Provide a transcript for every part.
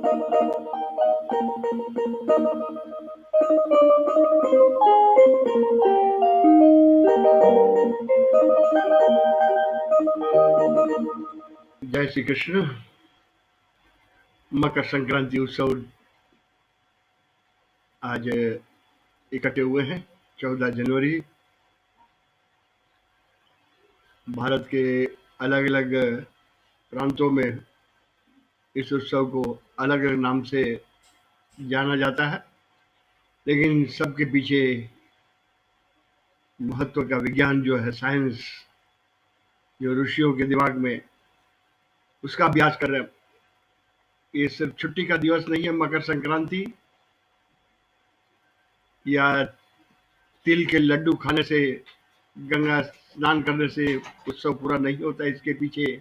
जय श्री कृष्ण। मकर संक्रांति उत्सव आज इकट्ठे हुए हैं। 14 जनवरी भारत के अलग अलग प्रांतों में इस उत्सव को अलग अलग नाम से जाना जाता है, लेकिन सबके पीछे महत्व का विज्ञान जो है, साइंस, जो ऋषियों के दिमाग में, उसका अभ्यास कर रहे हैं। ये सिर्फ छुट्टी का दिवस नहीं है। मकर संक्रांति या तिल के लड्डू खाने से, गंगा स्नान करने से उत्सव पूरा नहीं होता। इसके पीछे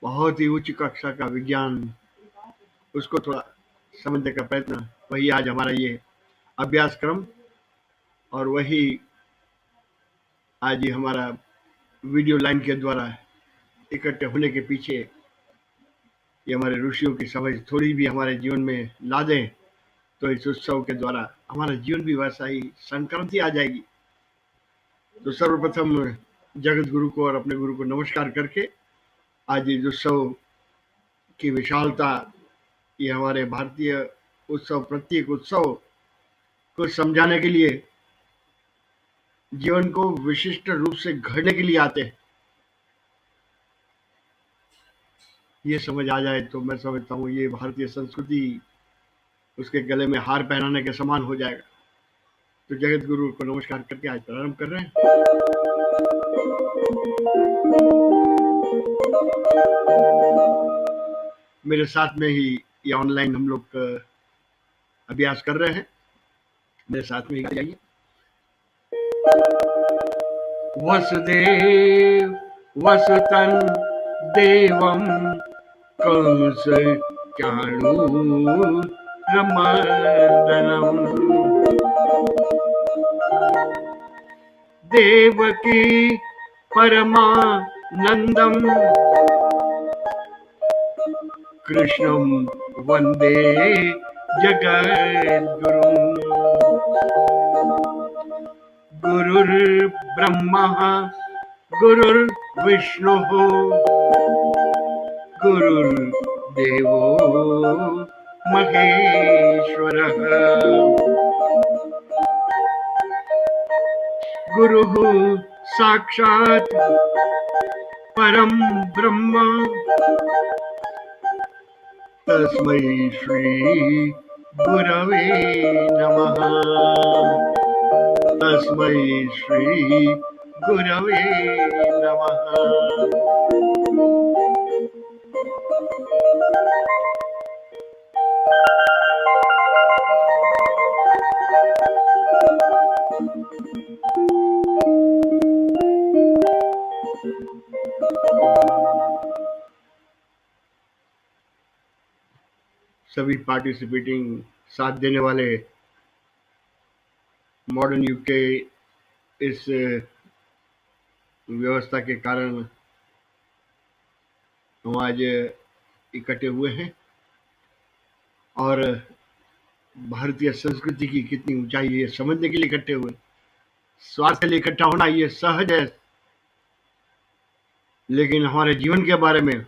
बहुत ही उच्च कक्षा का विज्ञान, उसको थोड़ा समझने का प्रयत्न, वही आज हमारा ये अभ्यास क्रम, और वही आज ये हमारा वीडियो लाइन के द्वारा इकट्ठे होने के पीछे ये हमारे ऋषियों की समझ थोड़ी भी हमारे जीवन में ला दें, तो इस उत्सव के द्वारा हमारा जीवन भी वैसा ही संक्रांति आ जाएगी। तो सर्वप्रथम जगत गुरु को और अपने गुरु को नमस्कार करके आज इस उत्सव की विशालता, ये हमारे भारतीय उत्सव, प्रत्येक उत्सव को समझाने के लिए, जीवन को विशिष्ट रूप से घड़ने के लिए आते हैं। ये समझ आ जाए तो मैं समझता हूँ ये भारतीय संस्कृति उसके गले में हार पहनाने के समान हो जाएगा। तो जगत गुरु को नमस्कार करके आज प्रारंभ कर रहे हैं। मेरे साथ में ही ये ऑनलाइन हम लोग अभ्यास कर रहे हैं। मेरे साथ में ही जाइए। वसुदेव वसुतन देवम कंस चाणूरमर्दनम देवकी परमानंदम कृष्णं वंदे जगद्गुरुं। गुरुर्ब्रह्मा गुरुर्विष्णुः गुरुर्देवो महेश्वरः। गुरुः साक्षात् परं ब्रह्म तस्मै श्री गुरवे नमः। तस्मै श्री गुरवे नमः। सभी पार्टिसिपेटिंग, साथ देने वाले, मॉडर्न युग के इस व्यवस्था के कारण हम आज इकट्ठे हुए हैं, और भारतीय संस्कृति की कितनी ऊंचाई है ये समझने के लिए इकट्ठे हुए। स्वार्थ के लिए इकट्ठा होना ये सहज है, लेकिन हमारे जीवन के बारे में,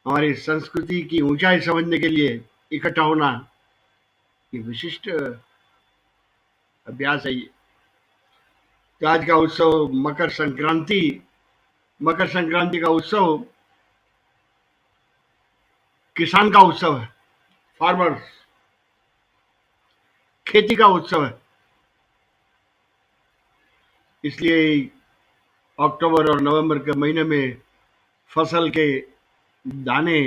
हमारी संस्कृति की ऊंचाई समझने के लिए इकट्ठा होना ये विशिष्ट अभ्यास है। तो आज का उत्सव मकर संक्रांति का उत्सव किसान का उत्सव है, फार्मर्स, खेती का उत्सव है। इसलिए अक्टूबर और नवंबर के महीने में फसल के दाने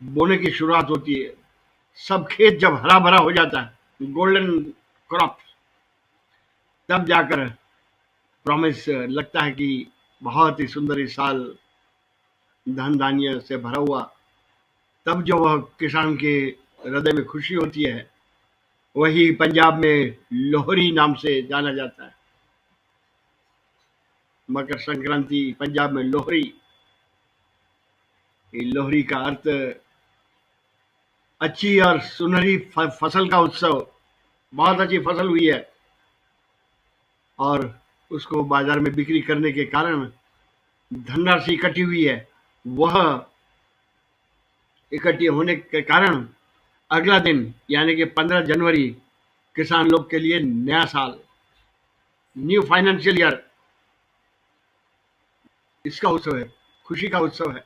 बोने की शुरुआत होती है। सब खेत जब हरा भरा हो जाता है, गोल्डन क्रॉप, तब जाकर प्रॉमिस लगता है कि बहुत ही सुंदर इस साल धन धान्य से भरा हुआ। तब जो वह किसान के हृदय में खुशी होती है, वही पंजाब में लोहरी नाम से जाना जाता है। मकर संक्रांति पंजाब में लोहरी, ये लोहरी का अर्थ अच्छी और सुनहरी फसल का उत्सव। बहुत अच्छी फसल हुई है और उसको बाजार में बिक्री करने के कारण धनराशि इकट्ठी हुई है। वह इकट्ठी होने के कारण अगला दिन यानी कि 15 जनवरी किसान लोग के लिए नया साल, न्यू फाइनेंशियल ईयर, इसका उत्सव है, खुशी का उत्सव है,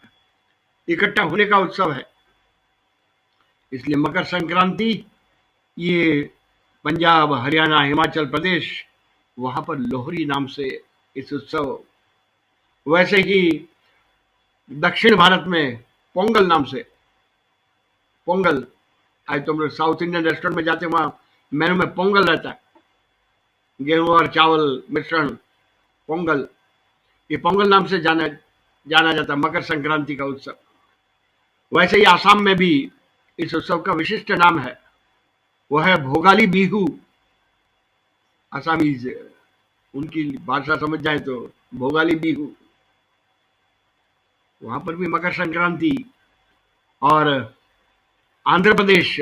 इकट्ठा होने का उत्सव है। इसलिए मकर संक्रांति ये पंजाब, हरियाणा, हिमाचल प्रदेश वहां पर लोहरी नाम से इस उत्सव, वैसे ही दक्षिण भारत में पोंगल नाम से। पोंगल, आज तुम लोग साउथ इंडियन रेस्टोरेंट में जाते वहां मेनू में पोंगल रहता है, गेहूं और चावल मिश्रण, पोंगल। ये पोंगल नाम से जाना जाता है मकर संक्रांति का उत्सव। वैसे ही आसाम में भी इस उत्सव का विशिष्ट नाम है, वह है भोगाली बिहू। आसामीज, उनकी भाषा समझ जाए तो भोगाली बिहू, वहां पर भी मकर संक्रांति। और आंध्र प्रदेश,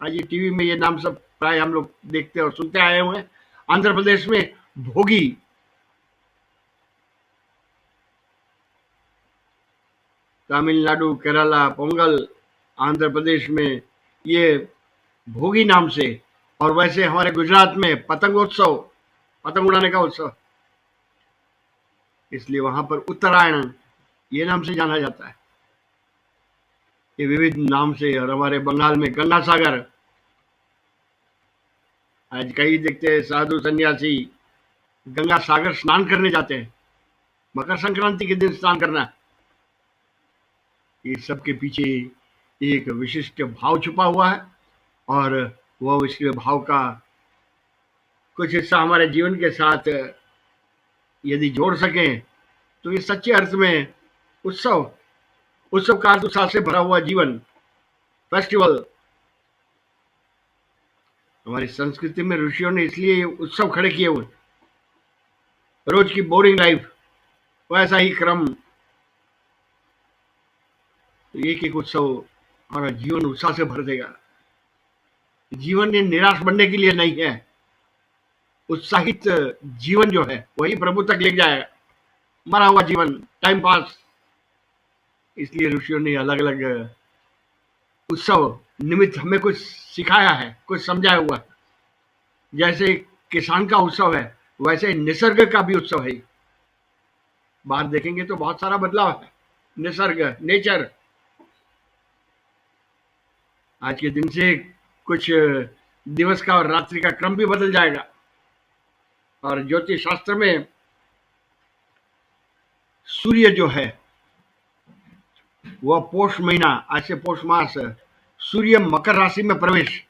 आज ये टीवी में ये नाम सब प्राय हम लोग देखते और सुनते आए हुए हैं। आंध्र प्रदेश में भोगी, तमिलनाडु, केरला पोंगल, आंध्र प्रदेश में ये भोगी नाम से। और वैसे हमारे गुजरात में पतंगोत्सव, पतंग उड़ाने का उत्सव, इसलिए वहां पर उत्तरायण ये नाम से जाना जाता है, ये विविध नाम से। और हमारे बंगाल में गंगा सागर, आज कई देखते हैं साधु सन्यासी गंगा सागर स्नान करने जाते हैं, मकर संक्रांति के दिन स्नान करना। इस सब के पीछे एक विशिष्ट भाव छुपा हुआ है और वह इसके भाव का कुछ हिस्सा हमारे जीवन के साथ यदि जोड़ सकें तो ये सच्चे अर्थ में उत्सव, उत्सव का अर्थ उत्साह से भरा हुआ जीवन, फेस्टिवल। हमारी संस्कृति में ऋषियों ने इसलिए ये उत्सव खड़े किए हुए, रोज की बोरिंग लाइफ वैसा ही क्रम, एक एक उत्सव हमारा जीवन उत्साह से भर देगा। जीवन ये निराश बनने के लिए नहीं है, उत्साहित जीवन जो है वही प्रभु तक ले जाएगा। मरा हुआ जीवन टाइम पास, इसलिए ऋषियों ने अलग अलग उत्सव निमित्त हमें कुछ सिखाया है, कुछ समझाया हुआ है। जैसे किसान का उत्सव है वैसे निसर्ग का भी उत्सव है। बाहर देखेंगे तो बहुत सारा बदलाव है, निसर्ग, नेचर। आज के दिन से कुछ दिवस का और रात्रि का क्रम भी बदल जाएगा। और ज्योतिष शास्त्र में सूर्य जो है वह पोष महीना, आज से पोष मास, सूर्य मकर राशि में प्रवेश,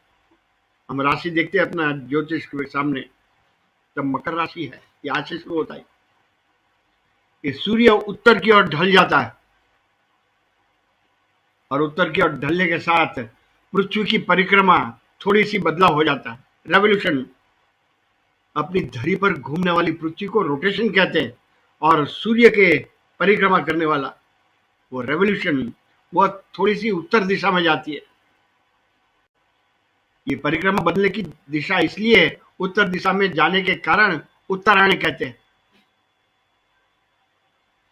हम राशि देखते हैं अपना ज्योतिष के सामने, तब मकर राशि है, ये आज से शुरू होता है। ये सूर्य उत्तर की ओर ढल जाता है और उत्तर की ओर ढलने के साथ पृथ्वी की परिक्रमा थोड़ी सी बदलाव हो जाता है, रेवोल्यूशन। अपनी धरी पर घूमने वाली पृथ्वी को रोटेशन कहते हैं और सूर्य के परिक्रमा करने वाला वो रेवोल्यूशन, वह थोड़ी सी उत्तर दिशा में जाती है। ये परिक्रमा बदलने की दिशा इसलिए उत्तर दिशा में जाने के कारण उत्तरायण कहते हैं।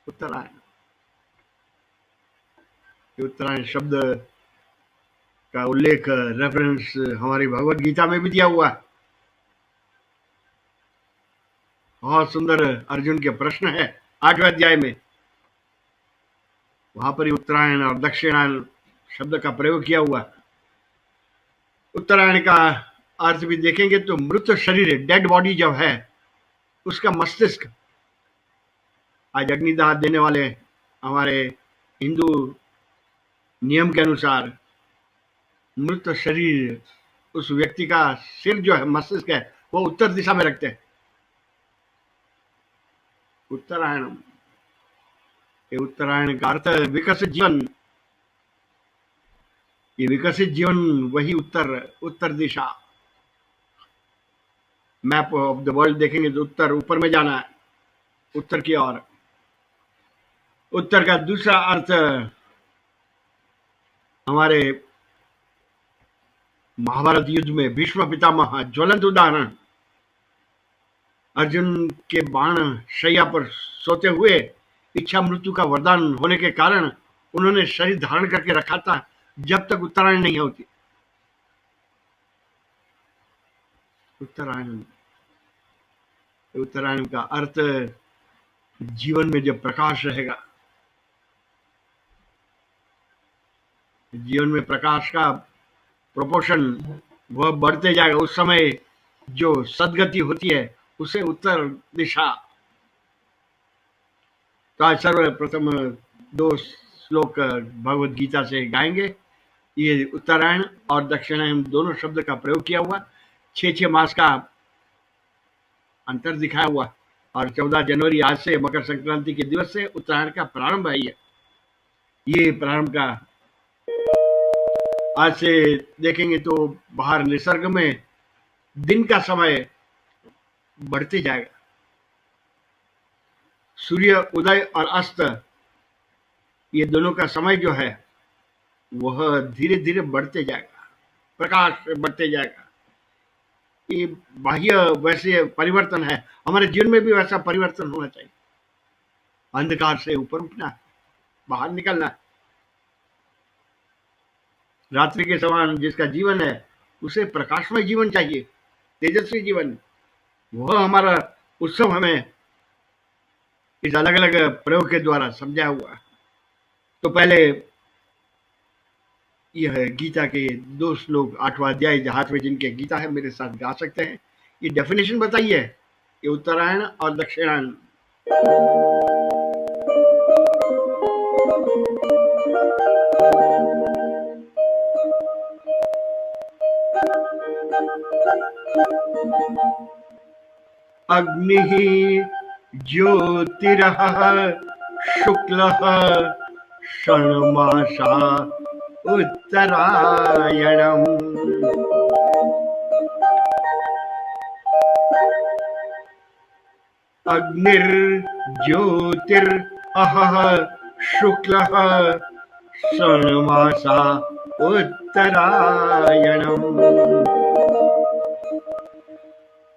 उत्तरायण, उत्तरायण शब्द का उल्लेख, रेफरेंस हमारी भगवत गीता में भी दिया हुआ है। बहुत सुंदर अर्जुन के प्रश्न है 8वें अध्याय में, वहां पर ही उत्तरायण और दक्षिणायन शब्द का प्रयोग किया हुआ है। उत्तरायण का अर्थ भी देखेंगे तो मृत शरीर, डेड बॉडी जब है उसका मस्तिष्क। आज अग्निदाह देने वाले हमारे हिंदू नियम के अनुसार मृत शरीर, उस व्यक्ति का सिर जो है, मस्तिष्क है, वो उत्तर दिशा में रखते हैं। उत्तरायण, ये उत्तरायण का अर्थ विकसित जीवन। ये विकसित जीवन वही उत्तर दिशा। मैप ऑफ द वर्ल्ड देखेंगे तो उत्तर ऊपर में जाना है, उत्तर की ओर। उत्तर का दूसरा अर्थ हमारे महाभारत युद्ध में भीष्म पितामह ज्वलंत उदाहरण, अर्जुन के बाण शैया पर सोते हुए इच्छा मृत्यु का वरदान होने के कारण उन्होंने शरीर धारण करके रखा था जब तक उत्तरायण नहीं होती। उत्तरायण उत्तरायण का अर्थ जीवन में जब प्रकाश रहेगा, जीवन में प्रकाश का प्रोपोर्शन वह बढ़ते जाएगा। उस समय जो सदगति होती है उसे उत्तर दिशा। तो आज सर्वप्रथम 2 श्लोक भगवत गीता से गाएंगे। ये उत्तरायण और दक्षिणायन दोनों शब्द का प्रयोग किया हुआ, 6 मास का अंतर दिखाया हुआ, और 14 जनवरी आज से मकर संक्रांति के दिवस से उत्तरायण का प्रारंभ है। ये प्रारंभ का आज से देखेंगे तो बाहर निसर्ग में दिन का समय बढ़ते जाएगा। सूर्य उदय और अस्त ये दोनों का समय जो है वह धीरे धीरे बढ़ते जाएगा, प्रकाश बढ़ते जाएगा। ये बाह्य वैसे परिवर्तन है, हमारे जीवन में भी वैसा परिवर्तन होना चाहिए। अंधकार से ऊपर उठना, बाहर निकलना। रात्रि के समान जिसका जीवन है उसे प्रकाशमय जीवन चाहिए, तेजस्वी जीवन। वह हमारा उत्सव हमें इस अलग अलग प्रयोग के द्वारा समझाया हुआ। तो पहले यह गीता के 2 श्लोक 8वां अध्याय हाथ में जिनके गीता है मेरे साथ गा सकते हैं। ये डेफिनेशन बताइए, ये उत्तरायण और दक्षिणायन। अग्निः ज्योतिरः शुक्लः षण्मासा उत्तरायणम्। अग्निर्ज्योतिरः शुक्लः षण्मासा उत्तरायणम्।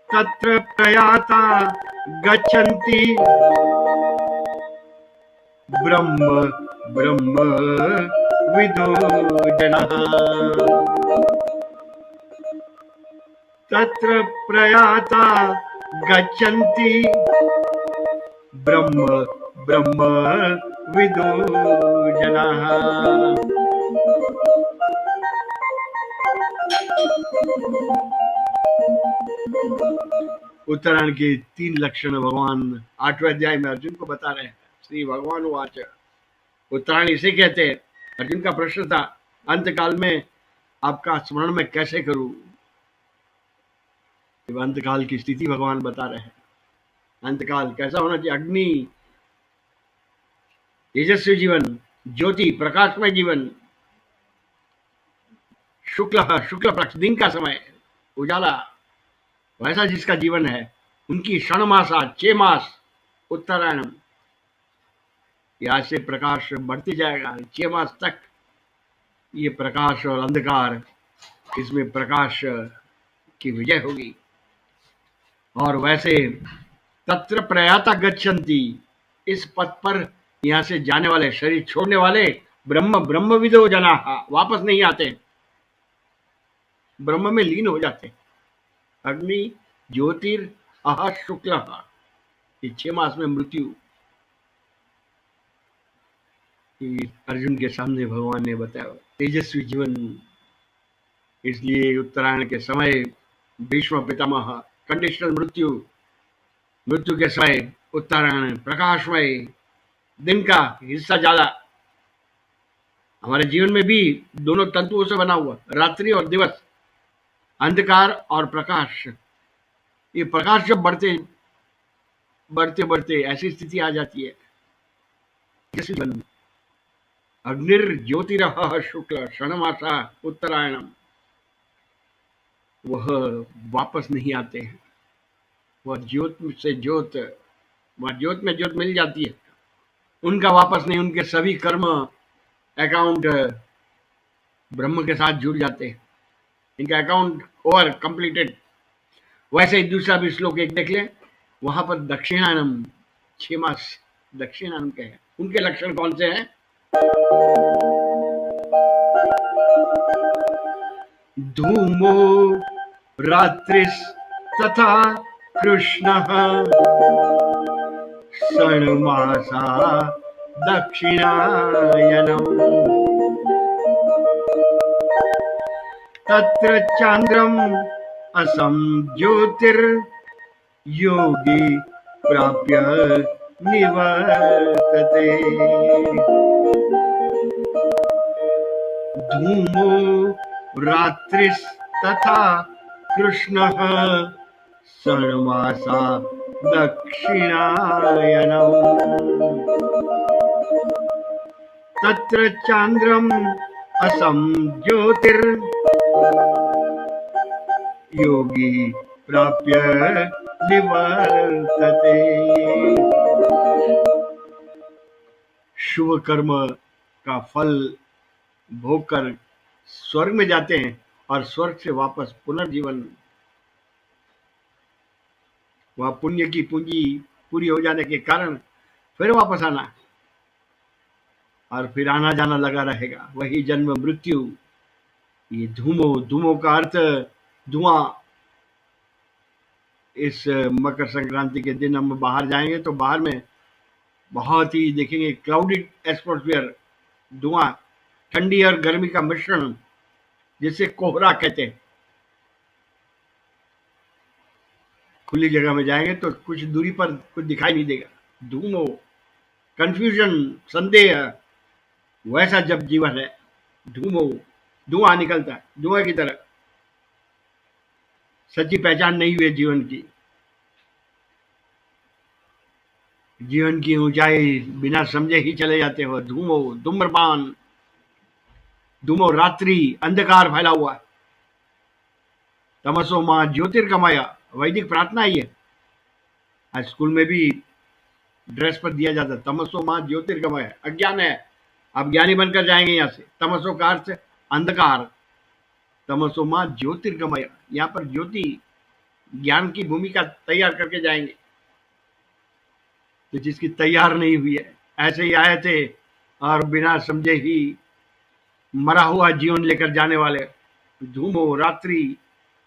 तत्र प्रयाता गच्छन्ति ब्रह्म ब्रह्म विदो जनाः। तत्र प्रयाता गच्छन्ति ब्रह्म ब्रह्म विदो जनाः। उत्तरायण के 3 लक्षण भगवान 8वें अध्याय में अर्जुन को बता रहे हैं। श्री भगवान वाच। उत्तरायण इसे कहते हैं। अर्जुन का प्रश्न था अंतकाल में आपका स्मरण में कैसे करूं। अंतकाल की स्थिति भगवान बता रहे हैं। अंतकाल कैसा होना चाहिए? अग्नि तेजस्वी जीवन, ज्योति प्रकाशमय जीवन, शुक्ल पक्ष दिन का समय उजाला, वैसा जिसका जीवन है। उनकी षण्मासा 6 मास उत्तरायण। यहाँ से प्रकाश बढ़ते जाएगा 6 मास तक। ये प्रकाश और अंधकार, इसमें प्रकाश की विजय होगी। और वैसे तत्र प्रयाता गच्छन्ति, इस पथ पर यहाँ से जाने वाले, शरीर छोड़ने वाले ब्रह्म ब्रह्मविदो जनाः वापस नहीं आते, ब्रह्म में लीन हो जाते। अग्नि ज्योतिर अह शुक्ल, ये 6 मास में मृत्यु। अर्जुन के सामने भगवान ने बताया तेजस्वी जीवन। इसलिए उत्तरायण के समय भीष्म पितामह कंडीशनल मृत्यु, मृत्यु के समय उत्तरायण प्रकाशमय दिन का हिस्सा ज्यादा। हमारे जीवन में भी दोनों तंतुओं से बना हुआ, रात्रि और दिवस, अंधकार और प्रकाश। ये प्रकाश जब बढ़ते बढ़ते बढ़ते ऐसी स्थिति आ जाती है, अग्निर्ज्योतिरः शुक्ल षण्मासा उत्तरायणम, वह वापस नहीं आते हैं। वह ज्योत से ज्योत, वह ज्योत में ज्योत मिल जाती है। उनका वापस नहीं, उनके सभी कर्म अकाउंट ब्रह्म के साथ जुड़ जाते हैं, इनका अकाउंट ओवर कंप्लीटेड। वैसे ही दूसरा भी श्लोक एक देख लें, वहां पर दक्षिणानम 6 मास दक्षिणानम के हैं, उनके लक्षण कौन से हैं? धूमो रात्रिस तथा कृष्णः षण्मासा दक्षिणायनम् तत्र चांद्रम असम ज्योतिर्योगी प्राप्य निवर्तते। धूमो रात्रिस्तथा कृष्णः षण्मासा दक्षिणायनम् तत्र चांद्रम असम ज्योतिर्योगी प्राप्य निवर्तते। शुभ कर्म का फल भोग कर स्वर्ग में जाते हैं और स्वर्ग से वापस पुनर्जीवन, वह पुण्य की पूंजी पूरी हो जाने के कारण फिर वापस आना और फिर आना जाना लगा रहेगा, वही जन्म मृत्यु। ये धूमो का अर्थ धुआं। इस मकर संक्रांति के दिन हम बाहर जाएंगे तो बाहर में बहुत ही देखेंगे क्लाउडेड एटमॉस्फेयर, धुआं, ठंडी और गर्मी का मिश्रण, जिसे कोहरा कहते हैं। खुली जगह में जाएंगे तो कुछ दूरी पर कुछ दिखाई नहीं देगा, धूम हो, कंफ्यूजन, संदेह। वैसा जब जीवन है, धूम हो, धुआं निकलता है, धुआं की तरह। सच्ची पहचान नहीं हुई जीवन की। जीवन की ऊंचाई बिना समझे ही चले जाते हो। धूमो, धूम्रपान, धूमो रात्रि, अंधकार फैला हुआ। तमसो मां ज्योतिर्गमय, वैदिक प्रार्थना ही है। आज स्कूल में भी ड्रेस पर दिया जाता है, तमसो मां ज्योतिर्गमय, अज्ञान है, आप ज्ञानी बनकर जाएंगे यहां से। तमसो का अर्थ अंधकार, तमसो मां ज्योतिर्गमय, यहां पर ज्योति ज्ञान की भूमिका तैयार करके जाएंगे। तो जिसकी तैयार नहीं हुई है, ऐसे ही आए थे और बिना समझे ही मरा हुआ जीवन लेकर जाने वाले। धूमो रात्रि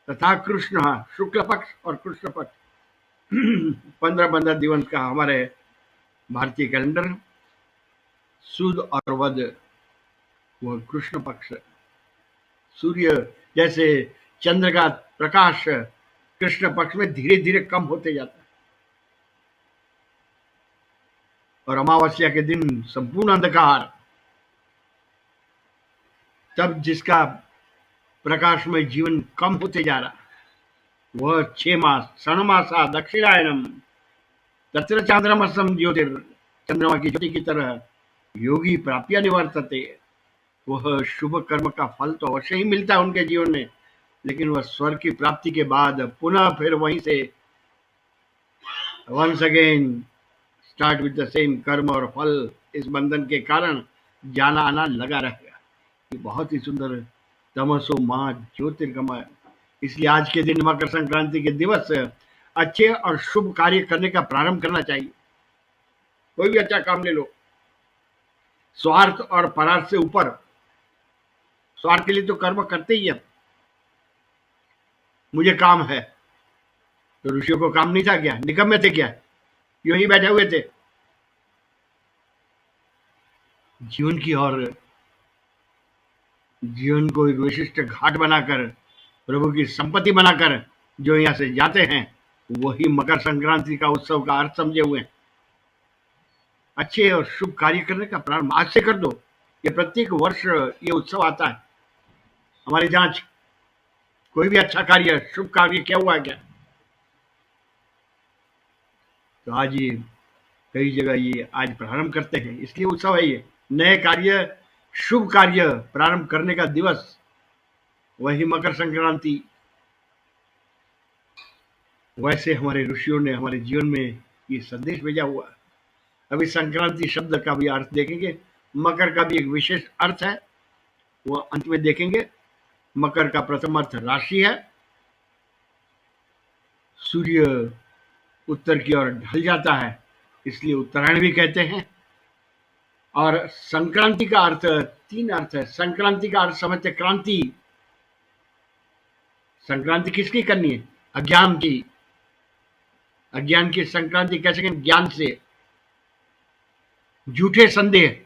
तथा कृष्ण, शुक्ल पक्ष और कृष्ण पक्ष 15 दिवस का हमारे भारतीय कैलेंडर। सुद और वध, वह कृष्ण पक्ष। सूर्य जैसे चंद्र का प्रकाश कृष्ण पक्ष में धीरे धीरे कम होते जाता है और अमावस्या के दिन संपूर्ण अंधकार। तब जिसका प्रकाश में जीवन कम होते जा रहा, वह 6 मास, षण्मासा दक्षिणायनम तत्र चांद्रमसम ज्योतिर, चंद्रमा की ज्योति की तरह योगी प्राप्य निवर्तते। वह शुभ कर्म का फल तो अवश्य ही मिलता है उनके जीवन में, लेकिन वह स्वर्ग की प्राप्ति के बाद पुनः फिर वहीं से once again start with the same कर्म और फल। इस बंधन के कारण जाना आना लगा रहेगा। ये बहुत ही सुंदर, तमसो मां ज्योतिर्गमय। इसलिए आज के दिन मकर संक्रांति के दिवस अच्छे और शुभ कार्य करने का प्रारंभ करना चाहिए। कोई भी अच्छा काम ले लो, स्वार्थ और परार्थ से ऊपर। स्वार्थ के लिए तो कर्म करते ही है, मुझे काम है, तो ऋषियों को काम नहीं था क्या? निकम्मे थे क्या? यूं ही बैठे हुए थे। जीवन की और जीवन को एक विशिष्ट घाट बनाकर, प्रभु की संपत्ति बनाकर जो यहां से जाते हैं, वही मकर संक्रांति का उत्सव का अर्थ समझे हुए हैं। अच्छे और शुभ कार्य करने का प्रारंभ आज से कर दो। ये प्रत्येक वर्ष ये उत्सव आता है। हमारी जांच, कोई भी अच्छा कार्य, शुभ कार्य क्या हुआ क्या? तो आज ये कई जगह ये आज प्रारंभ करते हैं, इसलिए उत्सव है ये। नए कार्य, शुभ कार्य प्रारंभ करने का दिवस, वही मकर संक्रांति। वैसे हमारे ऋषियों ने हमारे जीवन में ये संदेश भेजा हुआ है। अभी संक्रांति शब्द का भी अर्थ देखेंगे, मकर का भी एक विशेष अर्थ है, वो अंत में देखेंगे। मकर का प्रथम अर्थ राशि है, सूर्य उत्तर की ओर ढल जाता है, इसलिए उत्तरायण भी कहते हैं। और संक्रांति का अर्थ तीन अर्थ है। संक्रांति का अर्थ समझते क्रांति। संक्रांति किसकी करनी है? अज्ञान की। अज्ञान की संक्रांति कैसे करें? ज्ञान से। झूठे संदेह,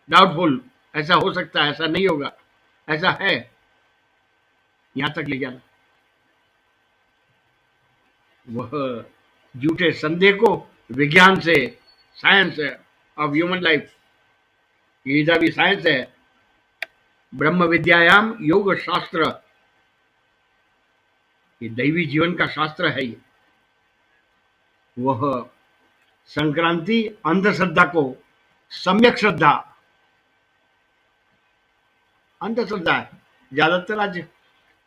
डाउटफुल, ऐसा हो सकता है, ऐसा नहीं होगा, ऐसा है, यहां तक ले जाना। वह झूठे संदेह को विज्ञान से, science of human life, Gita भी साइंस है, ब्रह्म विद्यायाम योग शास्त्र, ये दैवी जीवन का शास्त्र है। ये वह संक्रांति अंधश्रद्धा को सम्यक श्रद्धा, अंधश्रद्धा है ज्यादातर आज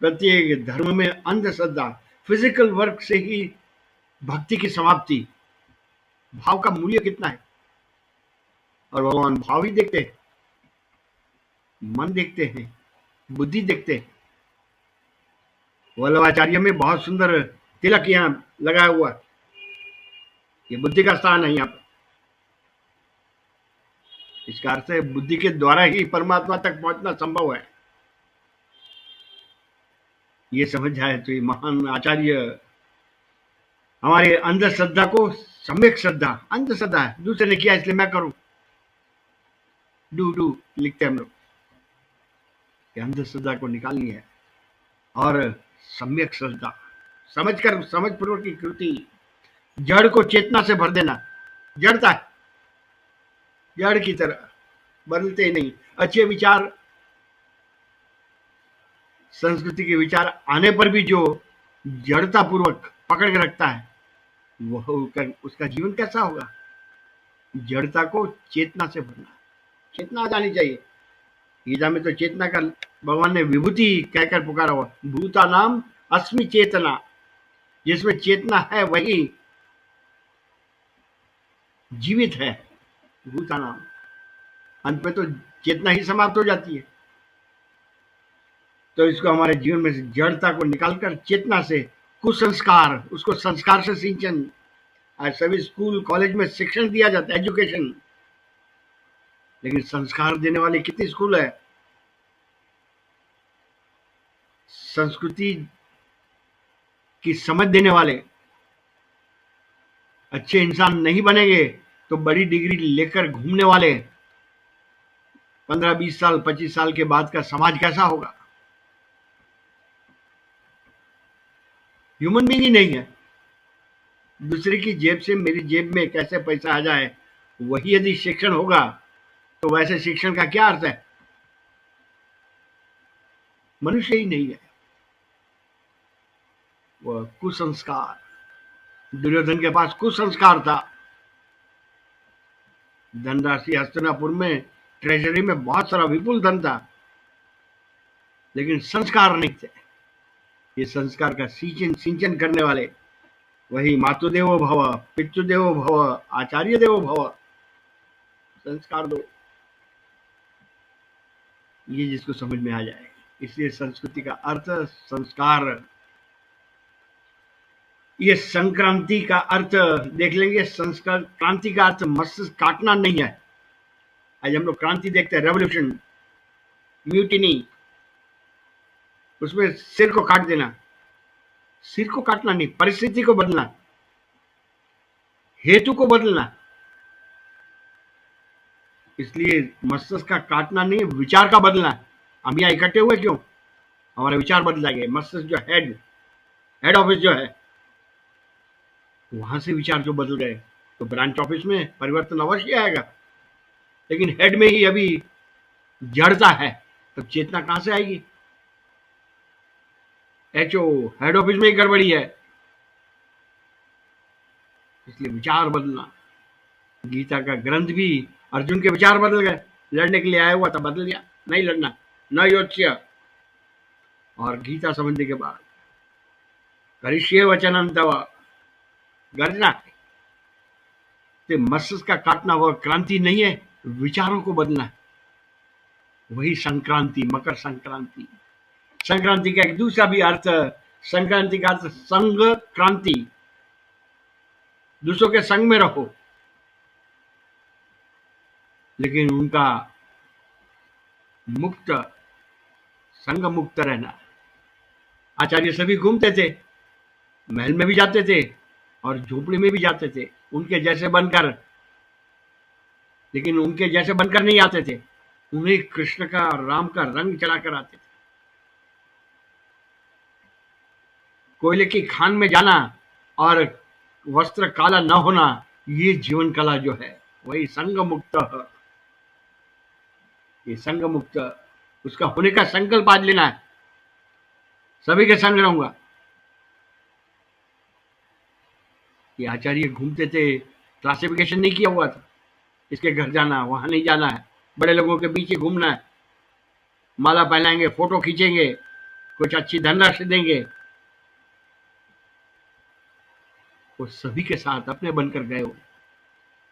प्रत्येक धर्म में। अंधश्रद्धा, फिजिकल वर्क से ही भक्ति की समाप्ति। भाव का मूल्य कितना है? और भगवान भाव ही देखते हैं, मन देखते हैं, बुद्धि देखते हैं। वल्लभाचार्य में बहुत सुंदर तिलक यहाँ लगाया हुआ है, ये बुद्धि का स्थान है यहाँ पर। इसका अर्थ है बुद्धि के द्वारा ही परमात्मा तक पहुंचना संभव है। ये समझ जाए तो ये महान आचार्य हमारे अंधश्रद्धा को सम्यक श्रद्धा, अंधश्रद्धा है, दूसरे ने किया इसलिए मैं करूं, डू लिखते हैं हम लोग। ये अंधश्रद्धा को निकालनी है और सम्यक श्रद्धा, समझकर, समझ पूर्वक की कृति। जड़ को चेतना से भर देना। जड़ता है, जड़ की तरह बदलते ही नहीं। अच्छे विचार, संस्कृति के विचार आने पर भी जो जड़ता पूर्वक पकड़ के रखता है, वह उसका जीवन कैसा होगा? जड़ता को चेतना से भरना, चेतना आ जानी चाहिए। गीता में तो चेतना का भगवान ने विभूति कहकर पुकारा हुआ, भूता नाम अस्मि चेतना। जिसमें चेतना है वही जीवित है, भूता नाम। अंत में तो चेतना ही समाप्त हो जाती है। तो इसको हमारे जीवन में से जड़ता को निकालकर चेतना से, कुसंस्कार, उसको संस्कार से सिंचन। आज सभी स्कूल कॉलेज में शिक्षण दिया जाता है, एजुकेशन, लेकिन संस्कार देने वाले कितने स्कूल है? संस्कृति की समझ देने वाले। अच्छे इंसान नहीं बनेंगे तो बड़ी डिग्री लेकर घूमने वाले 15-20 साल 25 साल के बाद का समाज कैसा होगा? ह्यूमन बीइंग ही नहीं है। दूसरे की जेब से मेरी जेब में कैसे पैसा आ जाए, वही यदि शिक्षण होगा तो वैसे शिक्षण का क्या अर्थ है? मनुष्य ही नहीं है। वह कुसंस्कार, दुर्योधन के पास कुसंस्कार था। धनराशि हस्तिनापुर में ट्रेजरी में बहुत सारा विपुल धन था, लेकिन संस्कार नहीं थे। ये संस्कार का सिंचन करने वाले वही मातुदेवो भव, पितृदेवो भव, आचार्य देवो भव, संस्कार दो। ये जिसको समझ में आ जाए। इसलिए संस्कृति का अर्थ संस्कार। ये संक्रांति का अर्थ देख लेंगे। संस्कार, क्रांति का अर्थ मस्तिष्क काटना नहीं है। आज हम लोग क्रांति देखते हैं, रेवोल्यूशन, म्यूटिनी, उसमें सिर को काट देना। सिर को काटना नहीं, परिस्थिति को बदलना, हेतु को बदलना। इसलिए मस्तिष्क का काटना नहीं, विचार का बदलना। हम यहाँ इकट्ठे हुए क्यों? हमारे विचार बदल जाएंगे। मस्तिष्क जो हेड ऑफिस जो है, वहां से विचार जो बदल गए तो ब्रांच ऑफिस में परिवर्तन अवश्य आएगा। लेकिन हेड में ही अभी जड़ता है, तब चेतना कहां से आएगी? एचओ, हेड ऑफिस में ही गड़बड़ी है। इसलिए विचार बदलना। गीता का ग्रंथ भी, अर्जुन के विचार बदल गए। लड़ने के लिए आया हुआ था, बदल गया, नहीं लड़ना, न योच्य। और गीता समझने के बाद करिष्ये वचनं तव, गर्जना। तो मस्तिष्क का काटना वह क्रांति नहीं है, विचारों को बदलना है। वही संक्रांति, मकर संक्रांति। संक्रांति का एक दूसरा भी अर्थ, संक्रांति का अर्थ संग क्रांति, दूसरों के संग में रहो, लेकिन उनका मुक्त, संग मुक्त रहना। आचार्य सभी घूमते थे, महल में भी जाते थे और झोपड़ी में भी जाते थे, उनके जैसे बनकर, लेकिन उनके जैसे बनकर नहीं आते थे, उन्हें कृष्ण का और राम का रंग चढ़ाकर आते थे। कोयले की खान में जाना और वस्त्र काला न होना, ये जीवन कला जो है, वही संग मुक्त। ये संग मुक्त, उसका होने का संकल्प आज लेना है। सभी के संग रहूंगा। ये आचार्य घूमते थे, क्लासिफिकेशन नहीं किया हुआ था, इसके घर जाना, वहां नहीं जाना है, बड़े लोगों के बीच ही घूमना है, माला पहनाएंगे, फोटो खींचेंगे, कुछ अच्छी धनराशि देंगे। वो सभी के साथ अपने बनकर गए हो,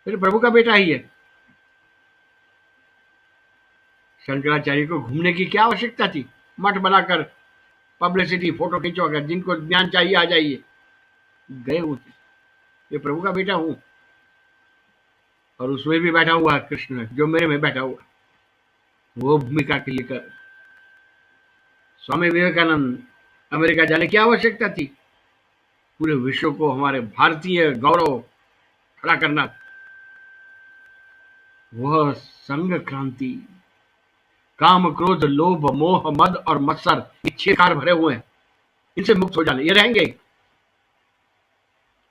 फिर प्रभु का बेटा ही है। शंकराचार्य को घूमने की क्या आवश्यकता थी? मठ बनाकर पब्लिसिटी, फोटो खींचो, अगर जिनको ज्ञान चाहिए आ जाइए। गए होते, ये प्रभु का बेटा हूं, और उसमें भी बैठा हुआ है कृष्ण, जो मेरे में बैठा हुआ, वो भूमिका के लिए कर। स्वामी विवेकानंद अमेरिका जाने की आवश्यकता थी? पूरे विश्व को हमारे भारतीय गौरव खड़ा करना। वह संग क्रांति। काम, क्रोध, लोभ, मोह, मद और मत्सर, ये 6 कार भरे हुए हैं, इनसे मुक्त हो जाने, ये रहेंगे।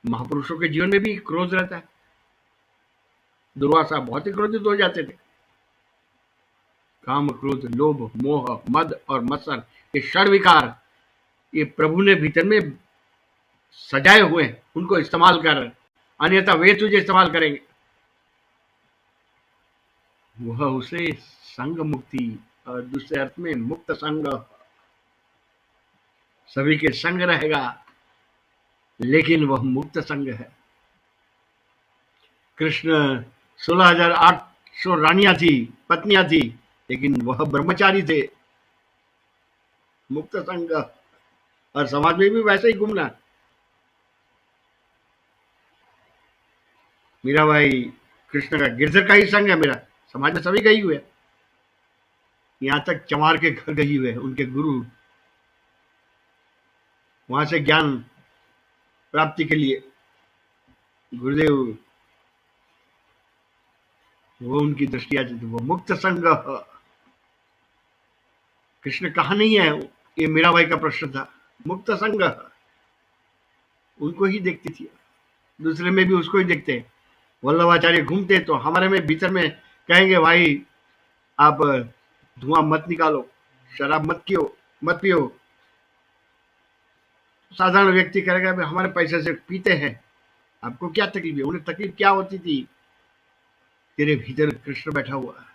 महापुरुषों के जीवन में भी क्रोध रहता है। दुर्वासा बहुत ही क्रोधित हो जाते थे। काम, क्रोध, लोभ, मोह, मद और मत्सर, ये षड विकार, ये प्रभु ने भीतर में सजाए हुए हैं, उनको इस्तेमाल कर, अन्यथा वे तुझे इस्तेमाल करेंगे। वह उसे संग मुक्ति, और दूसरे अर्थ में मुक्त संग, सभी के संग रहेगा, लेकिन वह मुक्त संग है। कृष्ण 16,800 रानियां थी, पत्नियां थी, लेकिन वह ब्रह्मचारी थे। मुक्त संग, और समाज में भी वैसे ही घूमना। मीराबाई कृष्ण का, गिरधर का ही संग है मेरा, समाज में सभी गई हुए, यहां तक चमार के घर गई हुए, उनके गुरु, वहां से ज्ञान प्राप्ति के लिए गुरुदेव, वो उनकी दृष्टि आती थी। वो मुक्त संग। कृष्ण कहाँ नहीं है, ये मीराबाई का प्रश्न था। मुक्त संग, उनको ही देखती थी, दूसरे में भी उसको ही देखते। वल्लभाचार्य घूमते तो हमारे में भीतर में कहेंगे, भाई आप धुआं मत निकालो, शराब मत पियो। साधारण व्यक्ति कहेगा, हमारे पैसे से पीते हैं, आपको क्या तकलीफ है? उन्हें तकलीफ क्या होती थी? तेरे भीतर कृष्ण बैठा हुआ है,